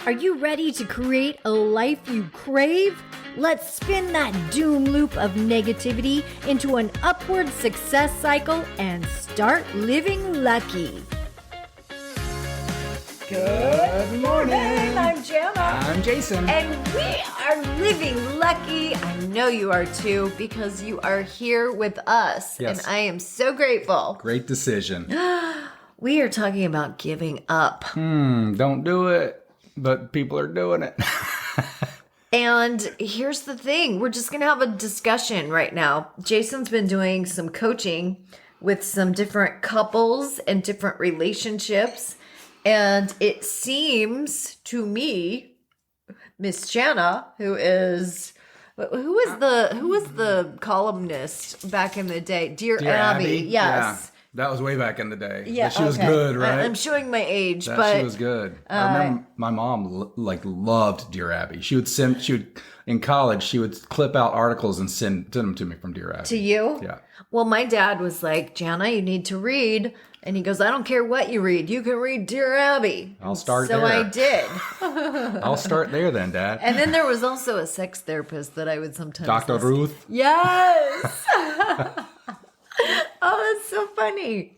Are you ready to create a life you crave? Let's spin that doom loop of negativity into an upward success cycle and start living lucky. Good morning. I'm Jana. I'm Jason. And we are living lucky. I know you are too, because you are here with us. Yes. And I am so grateful. Great decision. We are talking about giving up. Don't do it, but people are doing it. And here's the thing. We're just going to have a discussion right now. Jason's been doing some coaching with some different couples and different relationships. And it seems to me, Miss Jana, who was the columnist back in the day? Dear Abby. Yes. Yeah, that was way back in the day. Yeah, but she was good, right? I'm showing my age, but she was good. I remember my mom loved Dear Abby. In college, she would clip out articles and send them to me from Dear Abby. To you? Yeah. Well, my dad was like, Jana, you need to read. And he goes, I don't care what you read. You can read Dear Abby. I'll start there. there. So I did. I'll start there then, Dad. And then there was also a sex therapist that I would sometimes Dr. listen. Ruth. Yes. Oh, that's so funny.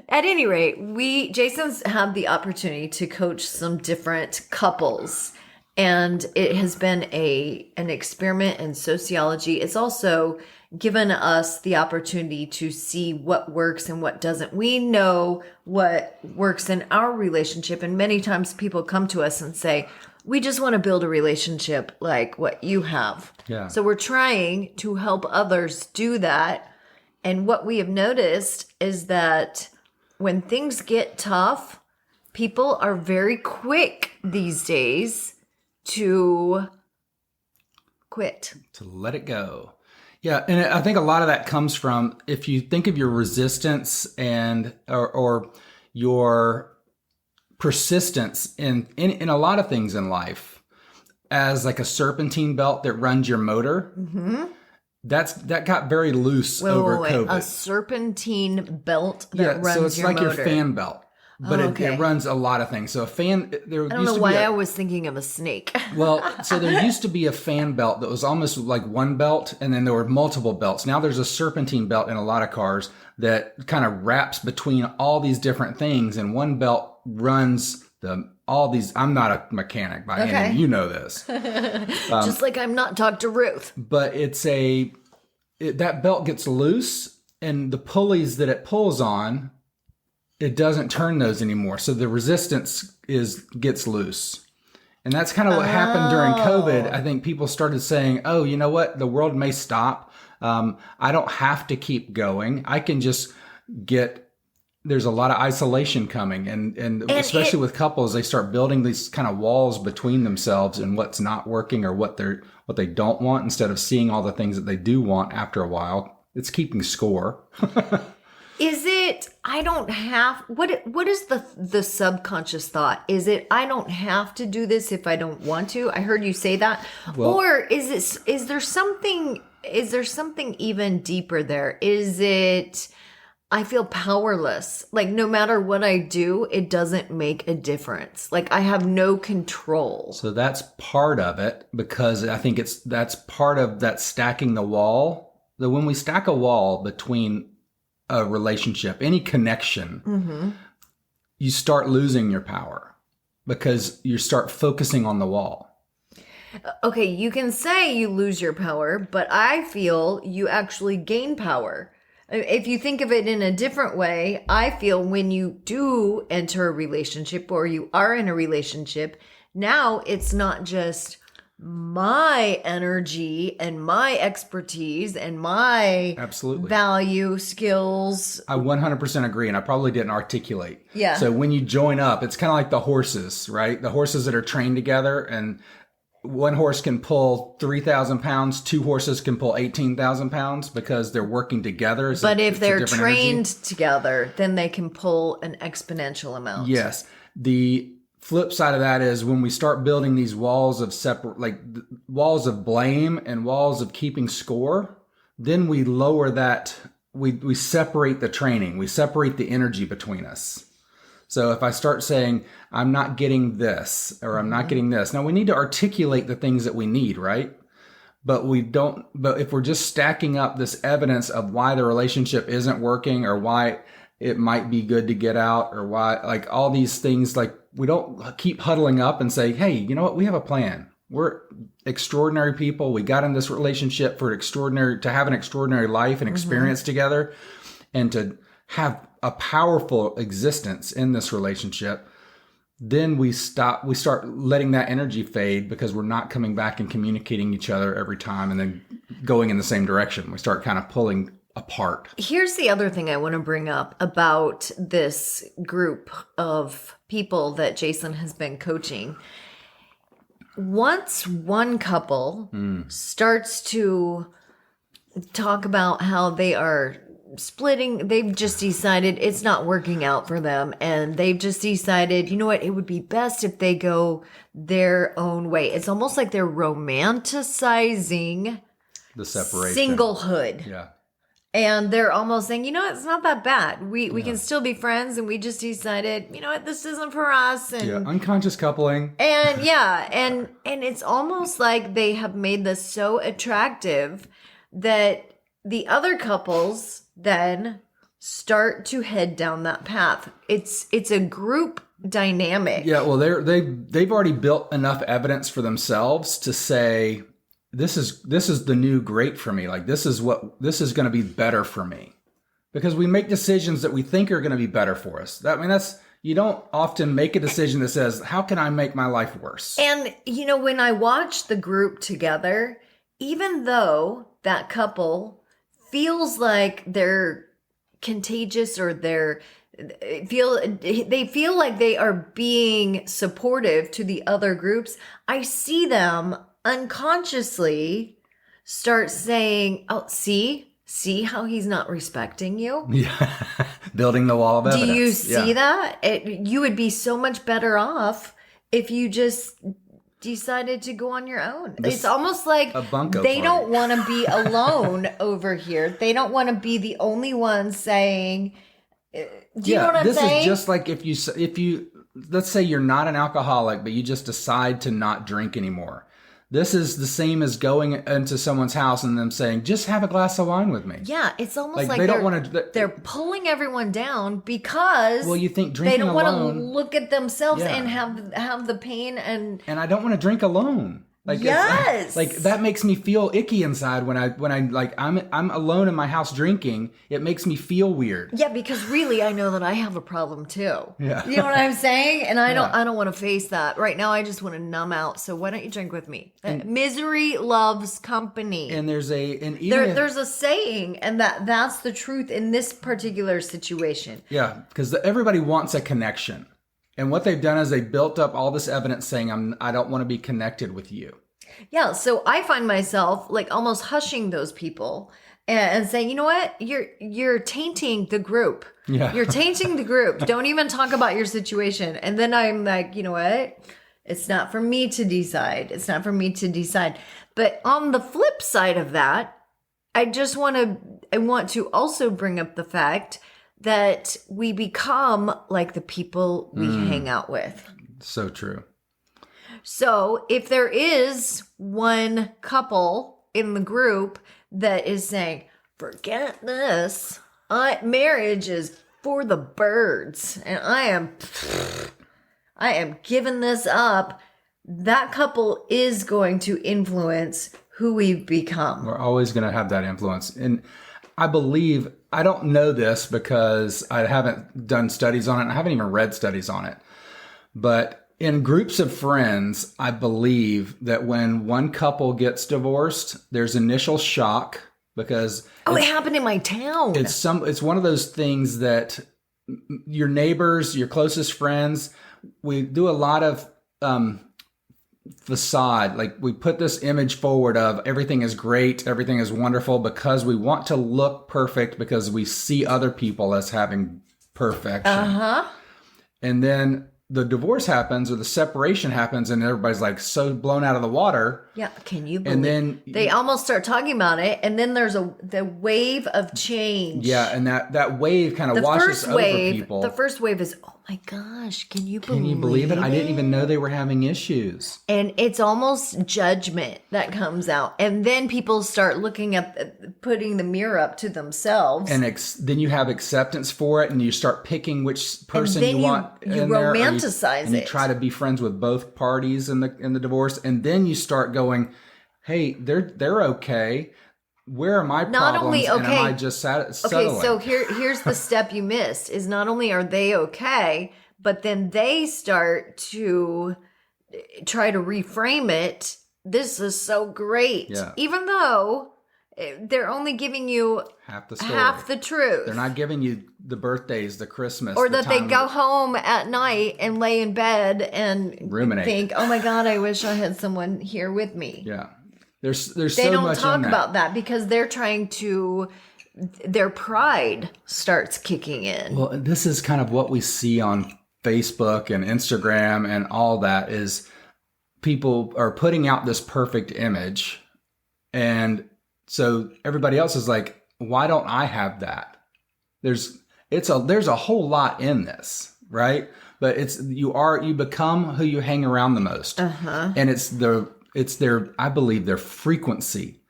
At any rate, Jason's had the opportunity to coach some different couples. And it has been an experiment in sociology. It's also given us the opportunity to see what works and what doesn't. We know what works in our relationship. And many times people come to us and say, we just want to build a relationship like what you have. Yeah. So we're trying to help others do that. And what we have noticed is that when things get tough, people are very quick these days to quit. To let it go. Yeah, and I think a lot of that comes from, if you think of your resistance and or your persistence in a lot of things in life as like a serpentine belt that runs your motor. Mm-hmm. That got very loose over COVID. A serpentine belt that runs your motor. So it's like your fan belt. But okay. it runs a lot of things. So a fan, I don't know why I was thinking of a snake. Well, so there used to be a fan belt that was almost like one belt, and then there were multiple belts. Now there's a serpentine belt in a lot of cars that kind of wraps between all these different things, and one belt runs all these. I'm not a mechanic by any means, you know this. Just like I'm not Dr. Ruth. But that belt gets loose, and the pulleys that it pulls on, it doesn't turn those anymore. So the resistance gets loose. And that's kind of what happened during COVID. I think people started saying, oh, you know what? The world may stop. I don't have to keep going. I can just there's a lot of isolation coming. And especially with couples, they start building these kind of walls between themselves and what's not working or what they don't want, instead of seeing all the things that they do want after a while. It's keeping score. Is it, I don't have, what is the subconscious thought? Is it, I don't have to do this if I don't want to? I heard you say that. Well, or is there something even deeper there? Is it, I feel powerless. Like no matter what I do, it doesn't make a difference. Like I have no control. So that's part of it, because I think that's part of that stacking the wall. That when we stack a wall between a relationship, any connection, you start losing your power because you start focusing on the wall. Okay, you can say you lose your power, but I feel you actually gain power. If you think of it in a different way, I feel when you do enter a relationship or you are in a relationship, now it's not just my energy and my expertise and my value, skills. I 100% agree, and I probably didn't articulate. Yeah. So when you join up, it's kind of like the horses, right? The horses that are trained together, and one horse can pull 3,000 pounds, two horses can pull 18,000 pounds because they're working together. But if they're trained together, then they can pull an exponential amount. Yes. The flip side of that is when we start building these walls of walls of blame and walls of keeping score, then we lower that. We separate the training. We separate the energy between us. So if I start saying, I'm not getting this, or I'm not getting this, now we need to articulate the things that we need, right? But if we're just stacking up this evidence of why the relationship isn't working, or why it might be good to get out, or why, like all these things, like we don't keep huddling up and say, hey, you know what? We have a plan. We're extraordinary people. We got in this relationship to have an extraordinary life and experience together, and to have a powerful existence in this relationship. Then we start letting that energy fade because we're not coming back and communicating each other every time and then going in the same direction. We start kind of pulling apart. Here's the other thing I want to bring up about this group of people that Jason has been coaching. Once one couple starts to talk about how they are splitting, they've just decided it's not working out for them, and they've just decided, you know what, it would be best if they go their own way. It's almost like they're romanticizing The separation. singlehood. Yeah. And they're almost saying, you know, it's not that bad. We can still be friends, and we just decided, you know what, this isn't for us. And unconscious coupling. and and it's almost like they have made this so attractive that the other couples then start to head down that path. It's a group dynamic. Yeah, well, they've already built enough evidence for themselves to say, this is the new great for me. Like this is going to be better for me, because we make decisions that we think are going to be better for us. You don't often make a decision that says, how can I make my life worse? And you know, when I watch the group together, even though that couple feels like they're contagious, or they feel like they are being supportive to the other groups, I see them unconsciously start saying, oh, see how he's not respecting you? Yeah. Building the wall of evidence. Do you see that? You would be so much better off if you just decided to go on your own. It's almost like they don't want to be alone over here. They don't want to be the only one saying, do you know what I'm saying? This is just like if you let's say you're not an alcoholic, but you just decide to not drink anymore. This is the same as going into someone's house and them saying, just have a glass of wine with me. Yeah, it's almost like they don't want to. They're pulling everyone down because you think drinking they don't alone, want to look at themselves and have the pain and I don't want to drink alone. Yes. That makes me feel icky inside when I'm alone in my house drinking. It makes me feel weird. Yeah, because really I know that I have a problem too. Yeah. You know what I'm saying? And I don't want to face that. Right now I just want to numb out. So why don't you drink with me? Misery loves company. And there's a saying, and that's the truth in this particular situation. Yeah, because everybody wants a connection. And what they've done is they built up all this evidence saying, I don't want to be connected with you. Yeah, so I find myself like almost hushing those people and saying, you know what? You're tainting the group. Yeah. You're tainting the group. Don't even talk about your situation. And then I'm like, you know what? It's not for me to decide. It's not for me to decide. But on the flip side of that, I want to also bring up the fact that we become like the people we hang out with. So true. So if there is one couple in the group that is saying, forget this, marriage is for the birds, and I am giving this up, that couple is going to influence who we've become. We're always going to have that influence. And I don't know this because I haven't done studies on it. And I haven't even read studies on it. But in groups of friends, I believe that when one couple gets divorced, there's initial shock because it happened in my town. It's one of those things that your neighbors, your closest friends, we do a lot of facade. Like we put this image forward of everything is great, everything is wonderful, because we want to look perfect because we see other people as having perfection. And then the divorce happens or the separation happens and everybody's like so blown out of the water. Yeah, can you believe? And then they almost start talking about it, and then there's the wave of change. Yeah, and that wave kind of washes over people. The first wave is, oh my gosh, can you believe it? I didn't even know they were having issues. And it's almost judgment that comes out. And then people start looking at putting the mirror up to themselves. And then you have acceptance for it, and you start picking which person you want. You romanticize it. You try to be friends with both parties in the divorce, and then you start going, "Hey, they're okay. Where are my problems? And am I just settling?" Okay, so here's the step you missed: is not only are they okay, but then they start to try to reframe it. This is so great, even though they're only giving you half the story, half the truth. They're not giving you the birthdays, the Christmas, or that they go home at night and lay in bed and ruminate. Think, "Oh my God, I wish I had someone here with me." Yeah. There's so much. They don't talk about that because they're trying to. Their pride starts kicking in. Well, this is kind of what we see on Facebook and Instagram and all that. Is people are putting out this perfect image, and so everybody else is like, "Why don't I have that?" There's a whole lot in this, right? But you become who you hang around the most, and it's their, I believe, their frequency.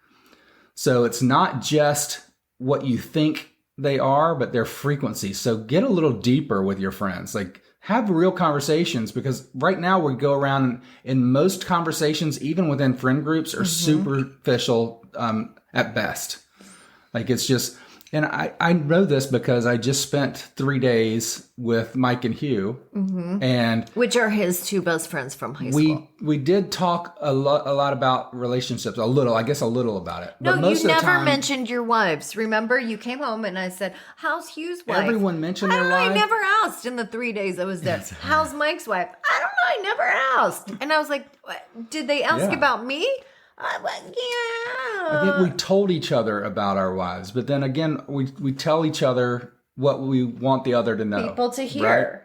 So it's not just what you think they are, but their frequency. So get a little deeper with your friends. Like, have real conversations, because right now we go around in most conversations, even within friend groups, are superficial at best. Like, it's just, and I know this because I just spent 3 days with Mike and Hugh, and which are his two best friends from high school. We did talk a lot about relationships, a little about it. No, but most you of the never time, mentioned your wives. Remember, you came home and I said, "How's Hugh's wife?" Everyone mentioned their wife. I never asked in the 3 days I was there. "How's Mike's wife?" "I don't know. I never asked." And I was like, "What? Did they ask about me?" I went, "Yeah." I think we told each other about our wives, but then again, we tell each other what we want the other to know. People to hear.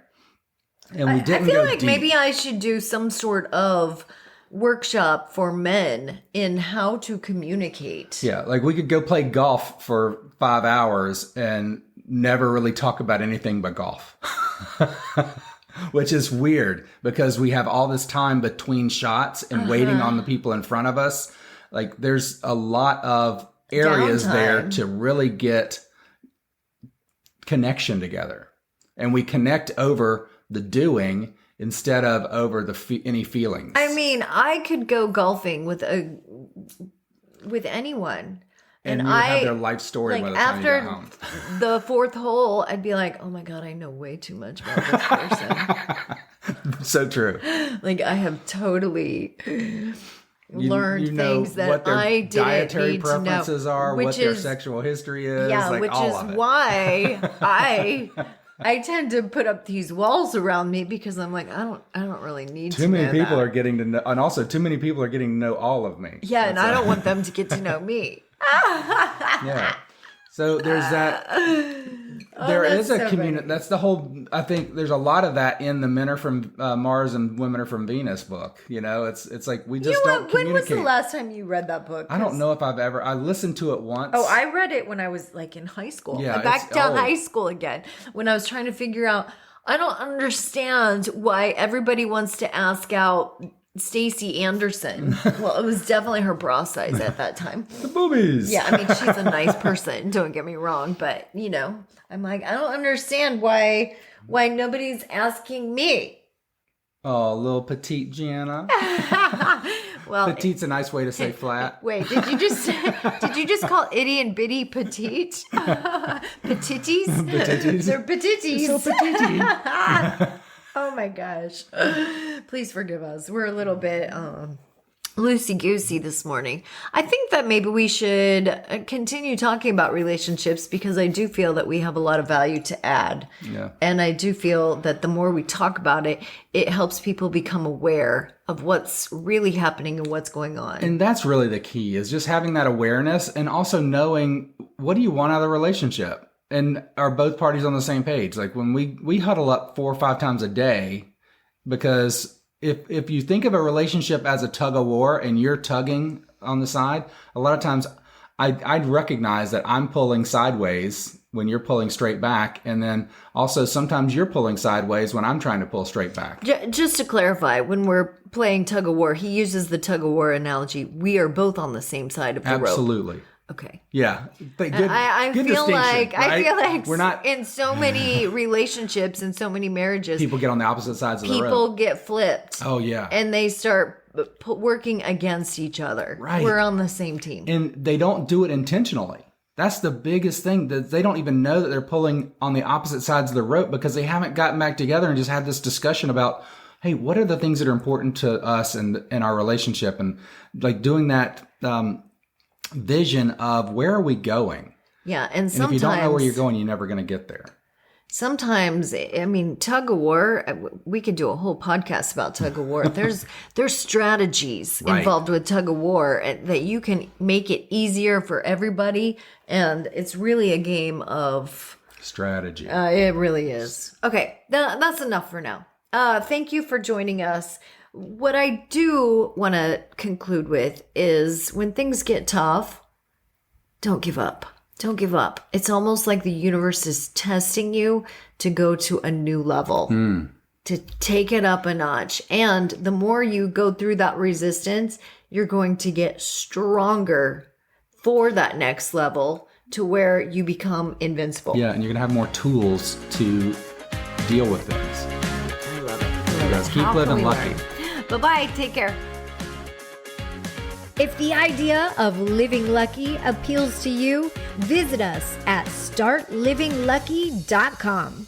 Right? And we didn't. I feel go like deep. maybe I should do some sort of workshop for men in how to communicate. Yeah, like we could go play golf for 5 hours and never really talk about anything but golf. Which is weird because we have all this time between shots and waiting on the people in front of us. Like, there's a lot of areas there to really get connection together. And we connect over the doing instead of over any feelings. I mean, I could go golfing with anyone. And you would have their life story by the time you got home. After the fourth hole, I'd be like, "Oh my God, I know way too much about this person." So true. Like, I have totally learned things that what their I didn't dietary need to know. preferences are, what their sexual history is, like which all is of it. why I tend to put up these walls around me, because I'm like, I don't really need to know. Too many people are getting to know, and also too many people are getting to know all of me. Yeah, and I don't want them to get to know me. Yeah. So there's that. There is a community. That's the whole. I think there's a lot of that in the Men Are From Mars and Women Are From Venus book. You know, it's like we just don't communicate. When was the last time you read that book? I don't know if I've ever. I listened to it once. Oh, I read it when I was like in high school. Yeah, back to high school again, when I was trying to figure out. I don't understand why everybody wants to ask out Stacey Anderson. Well, it was definitely her bra size at that time. The boobies. Yeah, I mean, she's a nice person. Don't get me wrong, but you know, I'm like, I don't understand why nobody's asking me. Oh, little petite Gianna. Well, petite's a nice way to say flat. Wait, did you just call itty and bitty petite? Petites? Petites. They're petites. So petite. Oh my gosh. Please forgive us. We're a little bit loosey-goosey this morning. I think that maybe we should continue talking about relationships, because I do feel that we have a lot of value to add. Yeah. And I do feel that the more we talk about it, it helps people become aware of what's really happening and what's going on. And that's really the key, is just having that awareness, and also knowing, what do you want out of the relationship? And are both parties on the same page? Like, when we huddle up 4 or 5 times a day, because if you think of a relationship as a tug-of-war and you're tugging on the side, a lot of times I'd recognize that I'm pulling sideways when you're pulling straight back. And then also sometimes you're pulling sideways when I'm trying to pull straight back. Just to clarify, when we're playing tug-of-war, he uses the tug-of-war analogy. We are both on the same side of the rope. Absolutely. Okay. Yeah. Good, I good feel distinction, like I feel right? like We're not, in so many relationships and so many marriages, people get on the opposite sides of the rope. people get flipped. Oh, yeah. And they start working against each other. Right. We're on the same team. And they don't do it intentionally. That's the biggest thing, that they don't even know that they're pulling on the opposite sides of the rope because they haven't gotten back together and just had this discussion about, hey, what are the things that are important to us and in our relationship? And like doing that vision of where are we going? Yeah. And And sometimes, if you don't know where you're going, you're never going to get there. sometimes, I mean, tug-of-war, we could do a whole podcast about tug-of-war. There's strategies Right. involved with tug-of-war that you can make it easier for everybody. And it's really a game of... Strategy. it really is. Okay, that's enough for now. Thank you for joining us. What I do want to conclude with is when things get tough, don't give up. Don't give up. It's almost like the universe is testing you to go to a new level, to take it up a notch. And the more you go through that resistance, you're going to get stronger for that next level to where you become invincible. Yeah, and you're going to have more tools to deal with things. I love it. You guys keep living lucky. Bye-bye. Take care. If the idea of living lucky appeals to you, visit us at startlivinglucky.com.